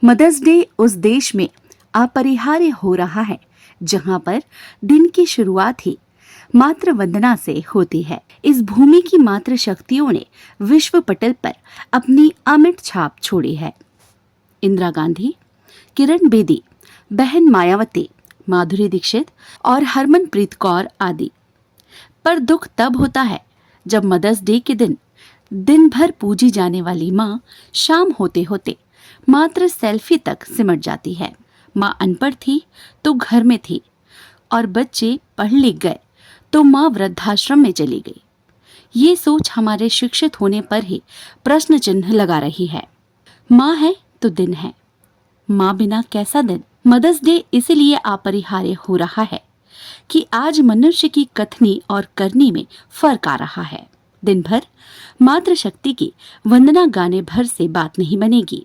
Mother's day उस देश में अपरिहार्य हो रहा है जहां पर दिन की शुरुआत ही मातृ वंदना से होती है। इस भूमि की मातृ शक्तियों ने विश्व पटल पर अपनी अमिट छाप छोड़ी है। इंदिरा गांधी, किरण बेदी, बहन मायावती, माधुरी दीक्षित और हरमनप्रीत कौर आदि। पर दुख तब होता है जब मदर्स डे के दिन भर पूजी जाने वाली माँ शाम होते होते मात्र सेल्फी तक सिमट जाती है। माँ अनपढ़ थी तो घर में थी और बच्चे पढ़ लिख गए तो माँ वृद्धाश्रम में चली गई। ये सोच हमारे शिक्षित होने पर ही प्रश्न चिन्ह लगा रही है। माँ है तो दिन है, माँ बिना कैसा दिन। मदर्स डे इसलिए अपरिहार्य हो रहा है कि आज मनुष्य की कथनी और करनी में फर्क आ रहा है। दिन भर मातृशक्ति की वंदना गाने भर से बात नहीं बनेगी।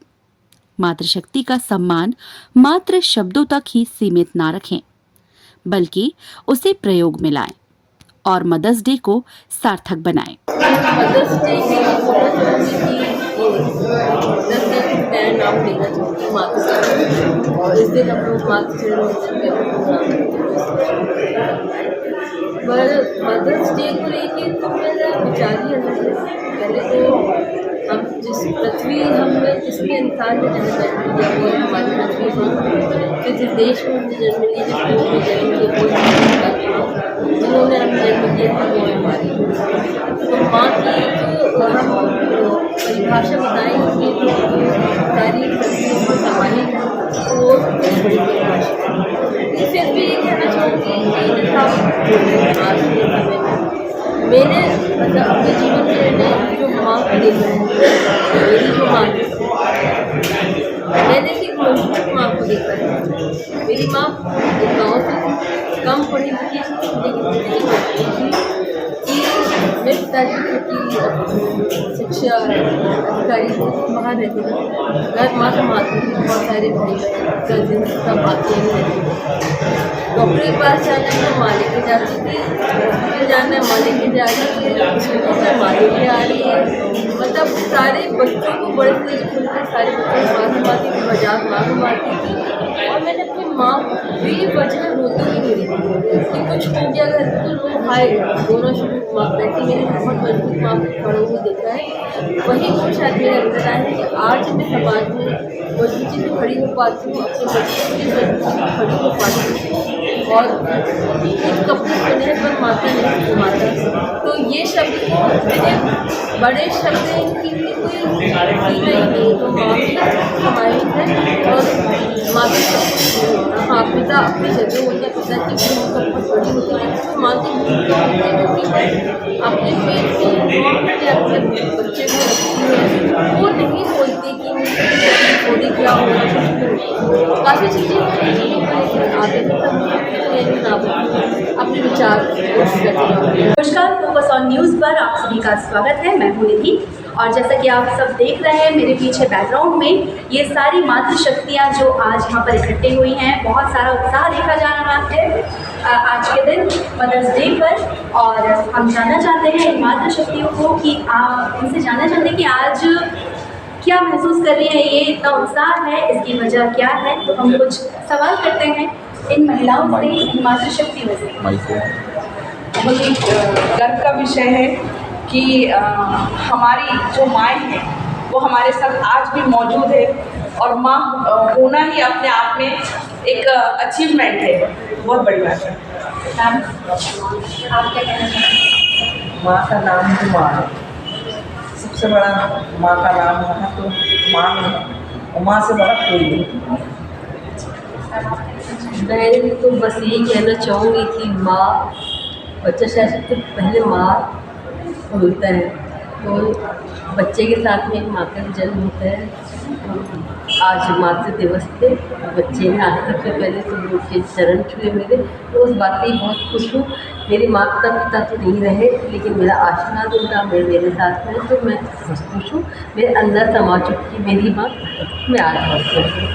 मातृशक्ति का सम्मान मात्र शब्दों तक ही सीमित ना रखें, बल्कि उसे प्रयोग में लाएं और मदर्स डे को सार्थक बनाएं। मदर्स डे के मैं नाम देना चाहूँगी मातृ और इस दिन हम लोग मातृ पर मदर्स डे को लेके तो मेरा विचार ही अलग है। पहले तो हम जिस पृथ्वी हमें जिसमें इंसान ने जन्म लिया वो हमारी पृथ्वी है। फिर जिस देश में हमने जन्म लिया, जिस लोग में जन्म लिया वो जिन्होंने हम जन्म लिया था वो हमारी। तो माँ की जो हम परिभाषा बताएंगे सारी पृथ्वी को संभाली वो सबसे बड़ी परिभाषा है। फिर भी ये कहना चाहूँगी कि आज के समय में मैंने मतलब अपने जीवन में जो माँ को देखा है, मेरी जो माँ मैंने एक मजबूत माँ को देखा है। मेरी माँ एक गाँव से कम पढ़ी लिखी लेकिन मेरे पिताजी की शिक्षा अधिकारी बाहर रहते थे। घर माँ का माता बहुत सारे भाई बहन कजिन सब आते हैं। डॉक्टर के पास जाना है माँ लेके जाती थी, हॉस्पिटल जाना है माँ लेके जा रही है, स्कूल में माँ लेके आ रही है। मतलब सारे बच्चों को बड़े से छोटे सारे बच्चों को मारती थी, मजाक मारती थी। और मैंने अपनी माँ बेवजह रोती ही नहीं थी कि कुछ हो गया घर तो लोग भाई रोना शुरू। माँ बैठी मेरी बहुत मजबूत माँ खड़े हुए देखा है। वही कुछ शायद मेरे अंदर आया है कि आज मैं समाज में मजबूती से खड़ी हो पाती हूँ, अपने बच्चों की मजबूती से खड़ी हो पाती हूँ। और कपड़े सुने पर माता नहीं माता, तो ये शब्द को मेरे बड़े शब्द हैं कि कोई नहीं तो माँ भी हमारी है। और माँ के हाँ पिता अपनी जगह होता है, पिता की भूमिका बहुत बड़ी होती है। तो माँ की भूमिका होती है अपने पेट को अपने बच्चे को रखती है। वो नहीं सोचती कि थोड़ी क्या होगा, काफ़ी चीज़ें आगे अपने विचार नमस्कार, फोकस ऑन न्यूज़ पर आप सभी का स्वागत है। मैं हूं निधि और जैसा कि आप सब देख रहे हैं मेरे पीछे बैकग्राउंड में ये सारी मातृशक्तियाँ जो आज यहाँ पर इकट्ठी हुई हैं, बहुत सारा उत्साह देखा जा रहा है आज के दिन मदर्स डे पर। और हम जानना चाहते हैं इन मातृशक्तियों को कि आप इनसे जानना चाहते हैं कि आज क्या महसूस कर रही है, ये इतना उत्साह है, इसकी वजह क्या है। तो हम कुछ सवाल करते हैं इन महिलाओं से, इन मातृशक्तियों से। बहुत ही गर्व का विषय है कि हमारी जो माएँ हैं वो हमारे साथ आज भी मौजूद है। और माँ होना ही अपने आप में एक अचीवमेंट है, बहुत बड़ी बात है। मैम आप क्या कहना चाहते हैं? माँ का नाम ही माँ है, सबसे बड़ा माँ का नाम है तो माँ है, और माँ से बड़ा कोई नहीं। मैं तो बस यही कहना चाहूँगी कि माँ बच्चा शायद तो पहले माँ बोलता है, तो बच्चे के साथ में एक माँ का जन्म होता है। आज मातृ दिवस पे बच्चे ने आज तक से पहले तो उनके चरण छुए मेरे, तो उस बात से बहुत खुश हूँ। मेरे माता पिता तो नहीं रहे लेकिन मेरा आशीर्वाद उनका मेरे साथ है, तो मैं बहुत खुश हूँ। मेरे अंदर समा चुकी मेरी माँ, मैं आज बहुत खुश हूँ।